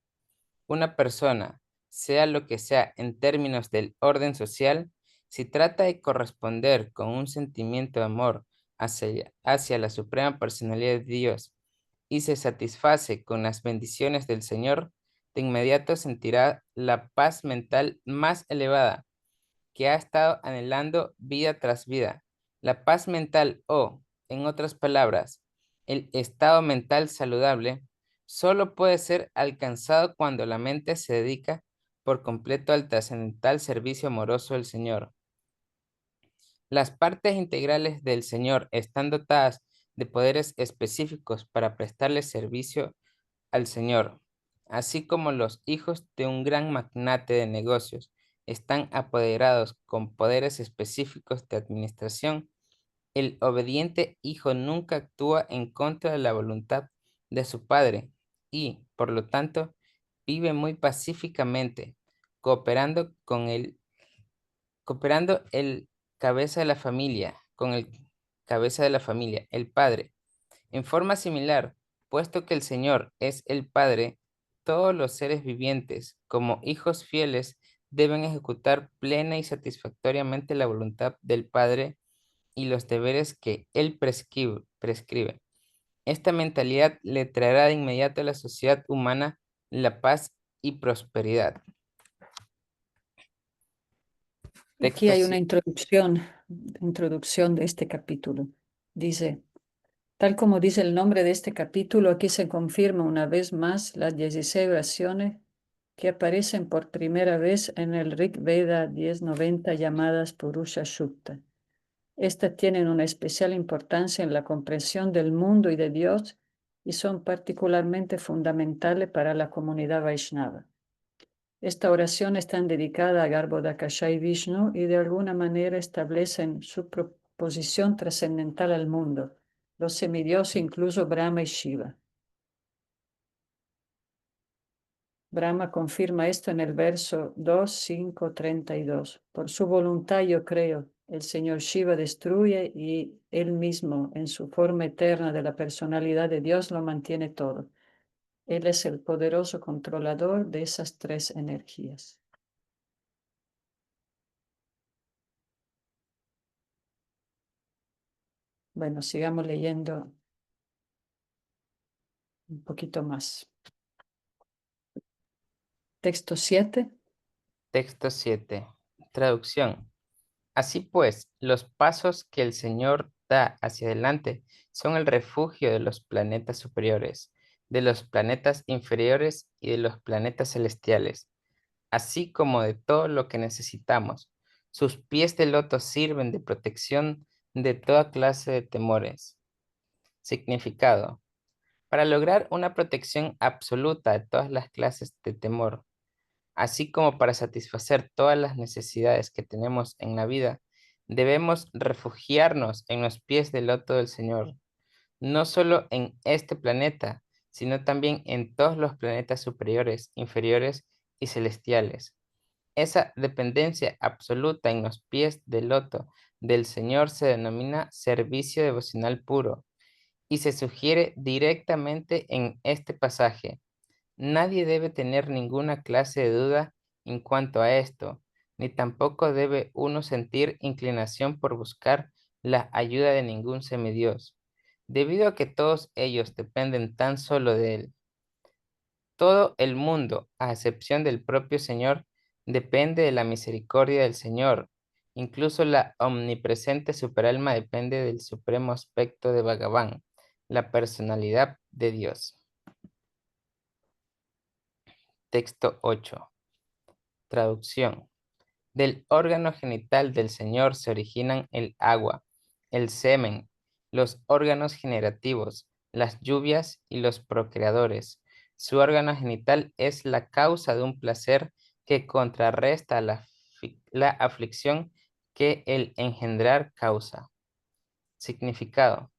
Una persona, sea lo que sea en términos del orden social, si trata de corresponder con un sentimiento de amor hacia la suprema personalidad de Dios y se satisface con las bendiciones del Señor, de inmediato sentirá la paz mental más elevada que ha estado anhelando vida tras vida. La paz mental o, en otras palabras, el estado mental saludable, solo puede ser alcanzado cuando la mente se dedica por completo al trascendental servicio amoroso del Señor. Las partes integrales del Señor están dotadas de poderes específicos para prestarle servicio al Señor, así como los hijos de un gran magnate de negocios están apoderados con poderes específicos de administración. El obediente hijo nunca actúa en contra de la voluntad de su padre y, por lo tanto, vive muy pacíficamente, cooperando el cabeza de la familia, con el cabeza de la familia, el padre. En forma similar, puesto que el Señor es el Padre, todos los seres vivientes, como hijos fieles, deben ejecutar plena y satisfactoriamente la voluntad del Padre y los deberes que Él prescribe. Esta mentalidad le traerá de inmediato a la sociedad humana la paz y prosperidad. Aquí hay una Texto introducción de este capítulo. Dice, tal como dice el nombre de este capítulo, aquí se confirma una vez más las 16 oraciones que aparecen por primera vez en el Rig Veda 1090 llamadas Purusha Sukta. Estas tienen una especial importancia en la comprensión del mundo y de Dios y son particularmente fundamentales para la comunidad Vaishnava. Esta oración está dedicada a Garbhodakashayi Vishnu y de alguna manera establecen su proposición trascendental al mundo, los semidioses, incluso Brahma y Shiva. Brahma confirma esto en el verso 2, 5, 32. Por su voluntad yo creo, el Señor Shiva destruye y Él mismo, en su forma eterna de la personalidad de Dios, lo mantiene todo. Él es el poderoso controlador de esas tres energías. Bueno, sigamos leyendo un poquito más. Texto 7. Texto 7. Traducción. Así pues, los pasos que el Señor da hacia adelante son el refugio de los planetas superiores, de los planetas inferiores y de los planetas celestiales, así como de todo lo que necesitamos. Sus pies de loto sirven de protección de toda clase de temores. Significado. Para lograr una protección absoluta de todas las clases de temor, así como para satisfacer todas las necesidades que tenemos en la vida, debemos refugiarnos en los pies del loto del Señor, no solo en este planeta, sino también en todos los planetas superiores, inferiores y celestiales. Esa dependencia absoluta en los pies del loto del Señor se denomina servicio devocional puro y se sugiere directamente en este pasaje. Nadie debe tener ninguna clase de duda en cuanto a esto, ni tampoco debe uno sentir inclinación por buscar la ayuda de ningún semidios, debido a que todos ellos dependen tan solo de él. Todo el mundo, a excepción del propio Señor, depende de la misericordia del Señor. Incluso la omnipresente superalma depende del supremo aspecto de Bhagavan, la personalidad de Dios. Texto 8. Traducción. Del órgano genital del Señor se originan el agua, el semen, los órganos generativos, las lluvias y los procreadores. Su órgano genital es la causa de un placer que contrarresta la aflicción que el engendrar causa. Significado.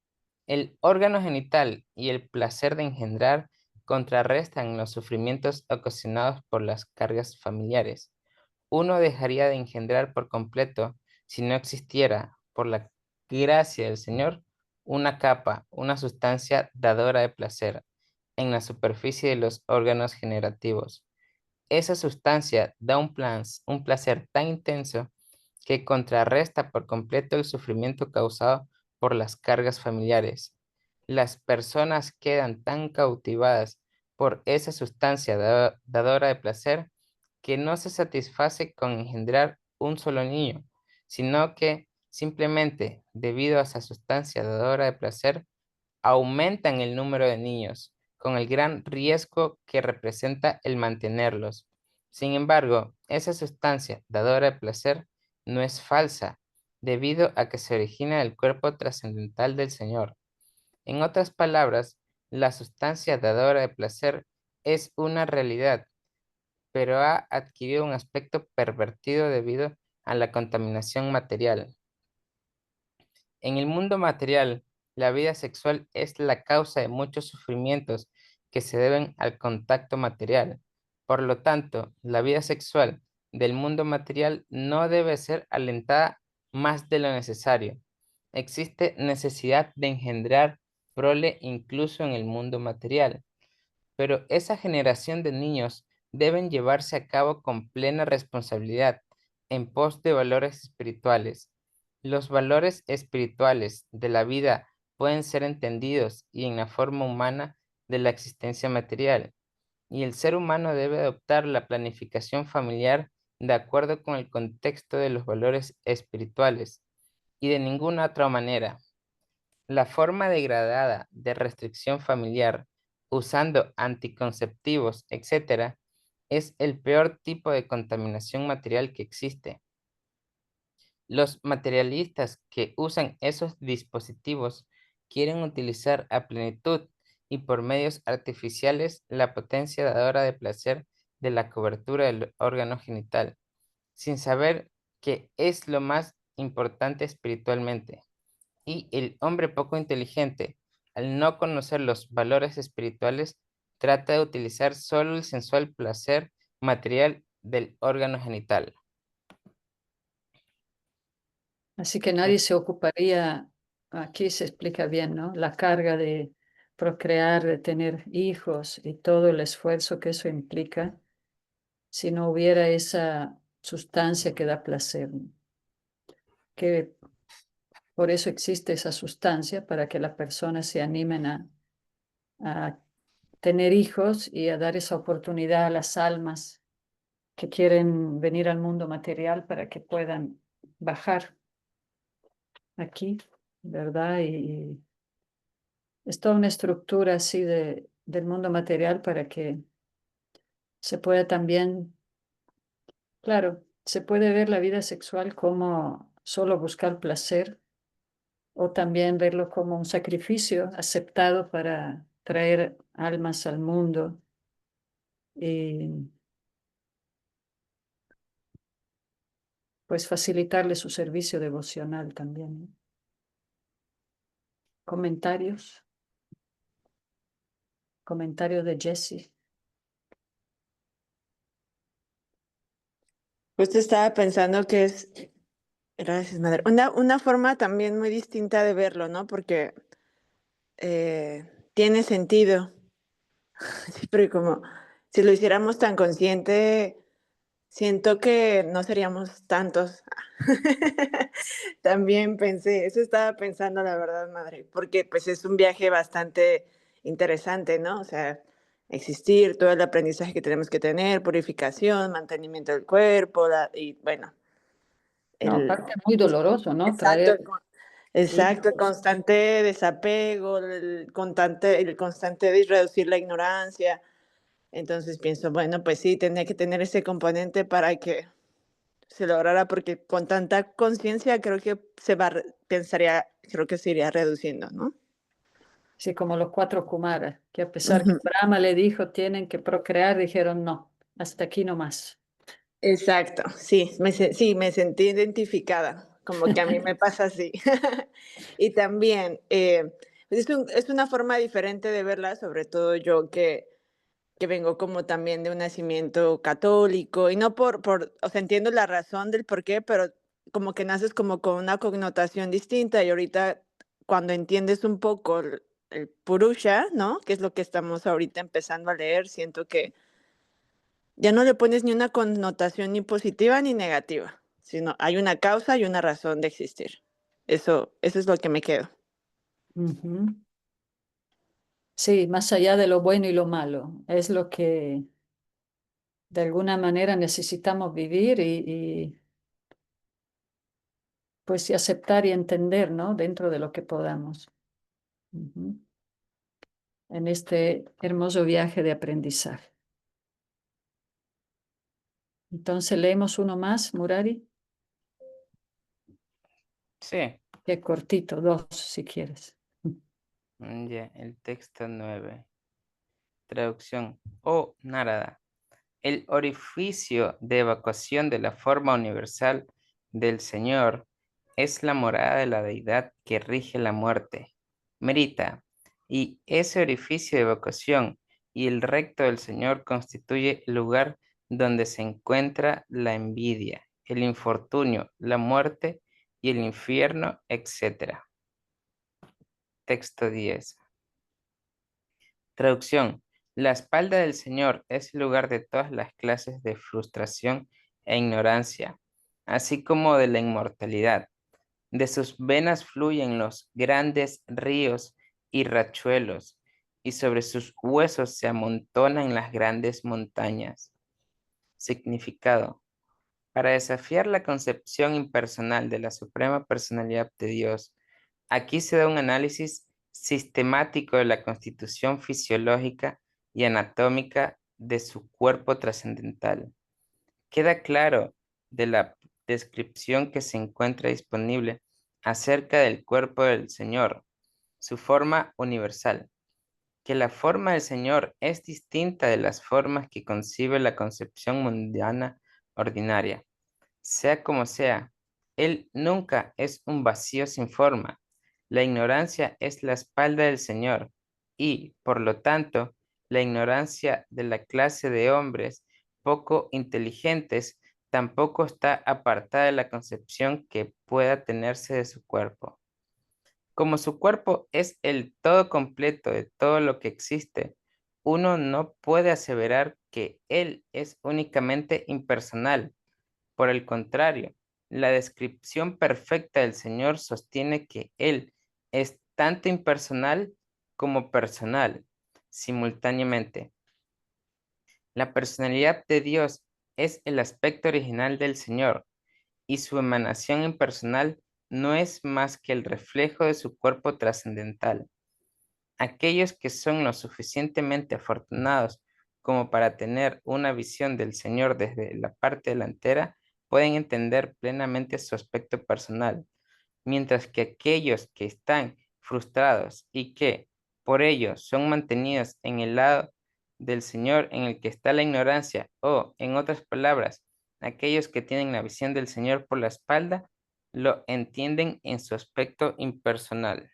El órgano genital y el placer de engendrar contrarrestan los sufrimientos ocasionados por las cargas familiares. Uno dejaría de engendrar por completo si no existiera, por la gracia del Señor, una capa, una sustancia dadora de placer en la superficie de los órganos generativos. Esa sustancia da un placer tan intenso que contrarresta por completo el sufrimiento causado por las cargas familiares. Las personas quedan tan cautivadas por esa sustancia dadora de placer que no se satisface con engendrar un solo niño, sino que simplemente, debido a esa sustancia dadora de placer, aumentan el número de niños, con el gran riesgo que representa el mantenerlos. Sin embargo, esa sustancia dadora de placer no es falsa, debido a que se origina del cuerpo trascendental del Señor. En otras palabras, la sustancia dadora de placer es una realidad, pero ha adquirido un aspecto pervertido debido a la contaminación material. En el mundo material, la vida sexual es la causa de muchos sufrimientos que se deben al contacto material. Por lo tanto, la vida sexual del mundo material no debe ser alentada más de lo necesario. Existe necesidad de engendrar prole incluso en el mundo material, pero esa generación de niños deben llevarse a cabo con plena responsabilidad en pos de valores espirituales. Los valores espirituales de la vida pueden ser entendidos y en la forma humana de la existencia material, y el ser humano debe adoptar la planificación familiar de acuerdo con el contexto de los valores espirituales y de ninguna otra manera. La forma degradada de restricción familiar usando anticonceptivos, etc., es el peor tipo de contaminación material que existe. Los materialistas que usan esos dispositivos quieren utilizar a plenitud y por medios artificiales la potencia dadora de placer de la cobertura del órgano genital, sin saber que es lo más importante espiritualmente. Y el hombre poco inteligente, al no conocer los valores espirituales, trata de utilizar solo el sensual placer material del órgano genital. Así que nadie se ocuparía, aquí se explica bien, ¿no? La carga de procrear, de tener hijos y todo el esfuerzo que eso implica si no hubiera esa sustancia que da placer, ¿no? Que por eso existe esa sustancia, para que las personas se animen a tener hijos y a dar esa oportunidad a las almas que quieren venir al mundo material para que puedan bajar aquí, ¿verdad? Y es toda una estructura así del mundo material para que se pueda también, claro, se puede ver la vida sexual como solo buscar placer o también verlo como un sacrificio aceptado para traer almas al mundo y pues facilitarle su servicio devocional también, ¿no? ¿Comentarios? ¿Comentarios de Jessie? Justo estaba pensando que es, gracias, madre, una forma también muy distinta de verlo, ¿no? Porque tiene sentido. Sí, pero como si lo hiciéramos tan consciente, siento que no seríamos tantos. También pensé, eso estaba pensando la verdad, madre, porque pues es un viaje bastante interesante, ¿no? O sea, existir, todo el aprendizaje que tenemos que tener, purificación, mantenimiento del cuerpo, y bueno, No, el, aparte muy doloroso, ¿no? exacto, Traer exacto, el hijos. constante desapego, el constante de reducir la ignorancia. Entonces pienso, bueno, pues sí, tenía que tener ese componente para que se lograra, porque con tanta conciencia creo que pensaría, creo que se iría reduciendo, ¿no? Sí, como los 4 Kumaras, que a pesar que Ujú. Brahma le dijo tienen que procrear, dijeron no, hasta aquí nomás. Exacto, sí, sí, me sentí identificada, como que a mí me pasa así. Y también, pues es una forma diferente de verla, sobre todo yo que vengo como también de un nacimiento católico, y no o sea, entiendo la razón del por qué, pero como que naces como con una connotación distinta, y ahorita cuando entiendes un poco el Purusha, ¿no? Que es lo que estamos ahorita empezando a leer, siento que ya no le pones ni una connotación ni positiva ni negativa, sino hay una causa y una razón de existir. Eso es lo que me quedo. Ujú. Sí, más allá de lo bueno y lo malo, es lo que de alguna manera necesitamos vivir pues y aceptar y entender, ¿no? Dentro de lo que podamos. Ujú. En este hermoso viaje de aprendizaje. Entonces leemos uno más, Murari, Sí, que cortito, 2 si quieres. ya, el texto 9. Traducción. Oh, Narada. El orificio de evacuación de la forma universal del Señor es la morada de la deidad que rige la muerte. Merita. Y ese orificio de evacuación y el recto del Señor constituye el lugar donde se encuentra la envidia, el infortunio, la muerte y el infierno, etc. Texto 10. Traducción. La espalda del Señor es el lugar de todas las clases de frustración e ignorancia, así como de la inmortalidad. De sus venas fluyen los grandes ríos y rachuelos, y sobre sus huesos se amontonan las grandes montañas. Significado. Para desafiar la concepción impersonal de la suprema personalidad de Dios, aquí se da un análisis sistemático de la constitución fisiológica y anatómica de su cuerpo trascendental. Queda claro de la descripción que se encuentra disponible acerca del cuerpo del Señor, su forma universal, que la forma del Señor es distinta de las formas que concibe la concepción mundana ordinaria. Sea como sea, Él nunca es un vacío sin forma. La ignorancia es la espalda del Señor y, por lo tanto, la ignorancia de la clase de hombres poco inteligentes tampoco está apartada de la concepción que pueda tenerse de su cuerpo. Como su cuerpo es el todo completo de todo lo que existe, uno no puede aseverar que Él es únicamente impersonal. Por el contrario, la descripción perfecta del Señor sostiene que Él es tanto impersonal como personal, simultáneamente. La personalidad de Dios es el aspecto original del Señor, y su emanación impersonal no es más que el reflejo de su cuerpo trascendental. Aquellos que son lo suficientemente afortunados como para tener una visión del Señor desde la parte delantera pueden entender plenamente su aspecto personal, mientras que aquellos que están frustrados y que, Por ello, son mantenidos en el lado del Señor en el que está la ignorancia, o, en otras palabras, aquellos que tienen la visión del Señor por la espalda, lo entienden en su aspecto impersonal.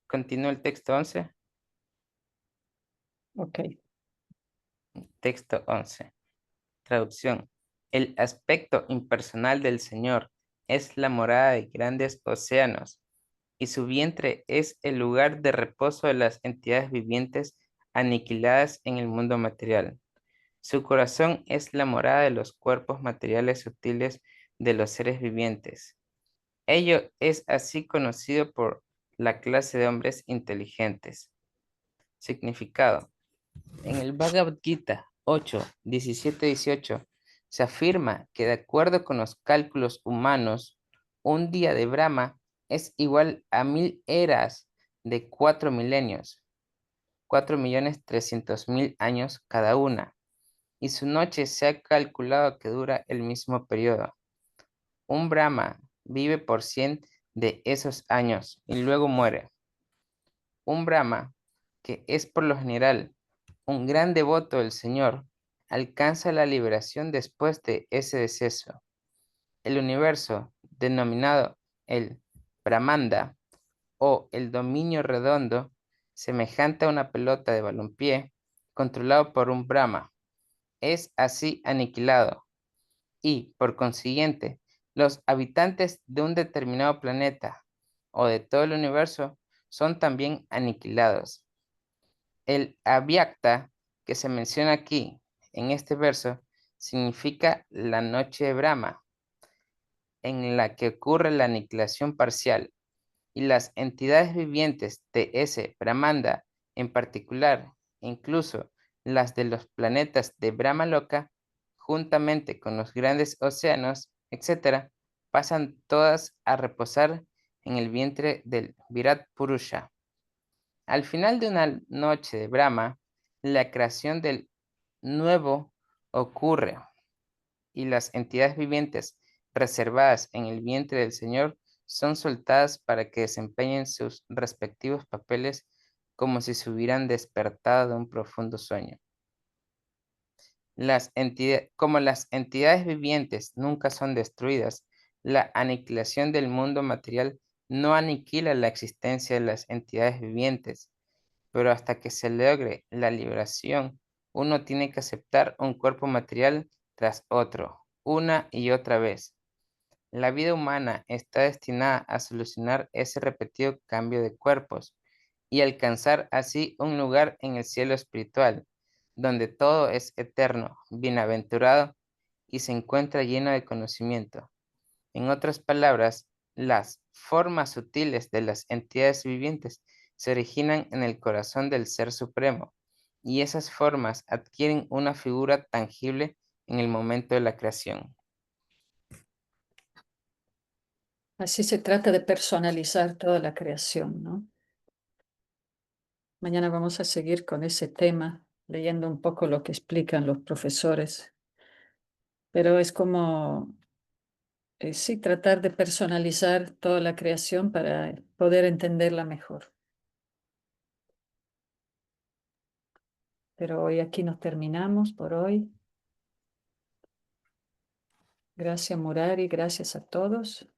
Continúa el texto 11. Ok. Texto 11. Traducción. El aspecto impersonal del Señor es la morada de grandes océanos, y su vientre es el lugar de reposo de las entidades vivientes aniquiladas en el mundo material. Su corazón es la morada de los cuerpos materiales sutiles de los seres vivientes. Ello es así conocido por la clase de hombres inteligentes. Significado. En el Bhagavad Gita 8, 17, 18 se afirma que de acuerdo con los cálculos humanos, un día de Brahma es igual a 1000 eras de 4 milenios, 4.300.000 años cada una, y su noche se ha calculado que dura el mismo periodo. Un Brahma vive por 100 de esos años y luego muere. Un Brahma, que es por lo general un gran devoto del Señor, alcanza la liberación después de ese deceso. El universo, denominado el Brahmanda o el dominio redondo, semejante a una pelota de balompié, controlado por un Brahma, es así aniquilado y, por consiguiente, los habitantes de un determinado planeta o de todo el universo son también aniquilados. El avyakta que se menciona aquí en este verso significa la noche de Brahma, en la que ocurre la aniquilación parcial, y las entidades vivientes de ese Brahmanda, en particular, incluso las de los planetas de Brahmaloka, juntamente con los grandes océanos, etc., pasan todas a reposar en el vientre del Virat Purusha. Al final de una noche de Brahma, la creación del nuevo ocurre y las entidades vivientes reservadas en el vientre del Señor son soltadas para que desempeñen sus respectivos papeles como si se hubieran despertado de un profundo sueño. Como las entidades vivientes nunca son destruidas, la aniquilación del mundo material no aniquila la existencia de las entidades vivientes, pero hasta que se logre la liberación, uno tiene que aceptar un cuerpo material tras otro, una y otra vez. La vida humana está destinada a solucionar ese repetido cambio de cuerpos y alcanzar así un lugar en el cielo espiritual, donde todo es eterno, bienaventurado y se encuentra lleno de conocimiento. En otras palabras, las formas sutiles de las entidades vivientes se originan en el corazón del Ser Supremo, y esas formas adquieren una figura tangible en el momento de la creación. Así se trata de personalizar toda la creación, ¿no? Mañana vamos a seguir con ese tema, leyendo un poco lo que explican los profesores. Pero es como, sí, tratar de personalizar toda la creación para poder entenderla mejor. Pero hoy aquí nos terminamos por hoy. Gracias, Murari, gracias a todos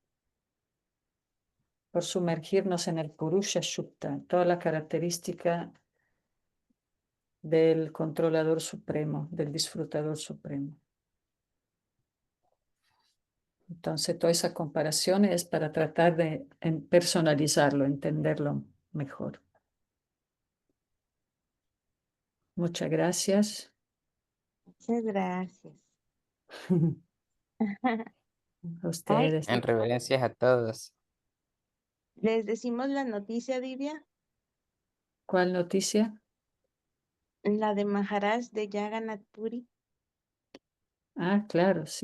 por sumergirnos en el Purusha Sukta, toda la característica del controlador supremo, del disfrutador supremo. Entonces, toda esa comparación es para tratar de personalizarlo, entenderlo mejor. Muchas gracias. Muchas gracias. A Ay, ustedes. En reverencias a todos. ¿les decimos la noticia, Divya? ¿Cuál noticia? La de Maharaj de Jagannath Puri. Ah, claro, sí.